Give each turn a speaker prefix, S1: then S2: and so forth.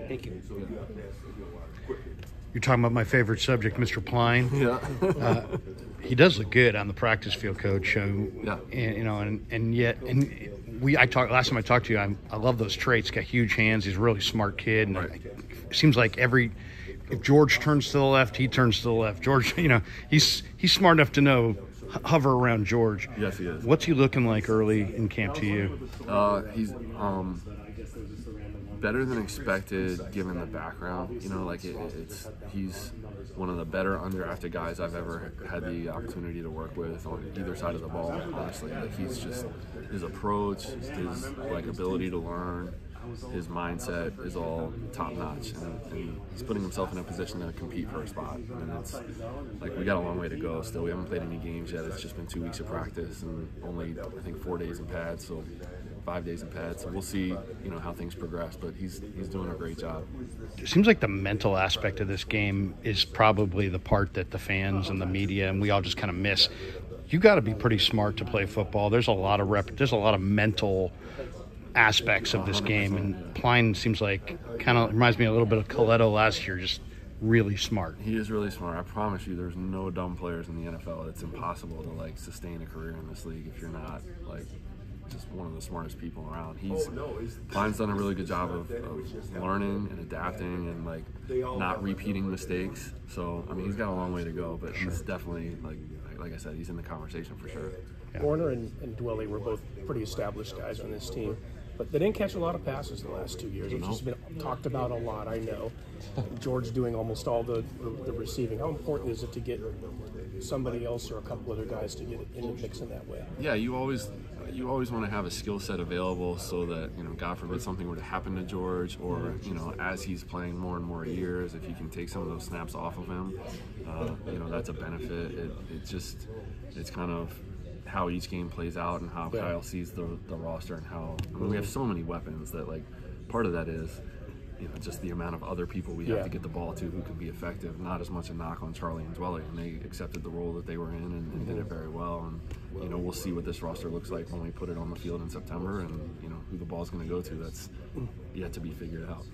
S1: Thank you.
S2: You're talking about my favorite subject, Mr. Pline.
S3: Yeah.
S2: He does look good on the practice field, Coach.
S3: Yeah.
S2: And yet last time I talked to you, I love those traits. Got huge hands. He's a really smart kid, and
S3: Right.
S2: it seems like if George turns to the left, he turns to the left. George, he's smart enough to know hover around George.
S3: Yes, he is.
S2: What's he looking like early in camp to you?
S3: He's better than expected given the background. He's one of the better undrafted guys I've ever had the opportunity to work with on either side of the ball. Honestly, he's just his approach, his ability to learn, his mindset is all top notch, and he's putting himself in a position to compete for a spot. And it's we got a long way to go still. We haven't played any games yet. It's just been 2 weeks of practice and only I think 4 days in pads, so 5 days in pads. So we'll see how things progress, but he's doing a great job.
S2: It seems like the mental aspect of this game is probably the part that the fans and the media and we all just kind of miss. You got to be pretty smart to play football. There's a lot of mental aspects of this game, and Pline seems like kind of reminds me a little bit of Coletto last year, just really smart.
S3: He is really smart. I promise you there's no dumb players in the NFL. It's impossible to sustain a career in this league if you're not just one of the smartest people around. Pline's done a really good job of learning and adapting and not repeating mistakes. So he's got a long way to go, but he's definitely like I said, he's in the conversation for sure.
S1: Yeah. Warner and Dwelly were both pretty established guys on this team, but they didn't catch a lot of passes the last 2 years, which has been talked about a lot, I know. George doing almost all the receiving. How important is it to get somebody else or a couple other guys to get in the mix in that way?
S3: Yeah, you always want to have a skill set available so that, God forbid something were to happen to George, or, as he's playing more and more years, if you can take some of those snaps off of him, that's a benefit. It's kind of how each game plays out and how Kyle sees the roster and how we have so many weapons that part of that is just the amount of other people we have to get the ball to who can be effective. Not as much a knock on Charlie and Dwelly, and they accepted the role that they were in and did it very well. And we'll see what this roster looks like when we put it on the field in September, and who the ball's going to go to. That's yet to be figured out.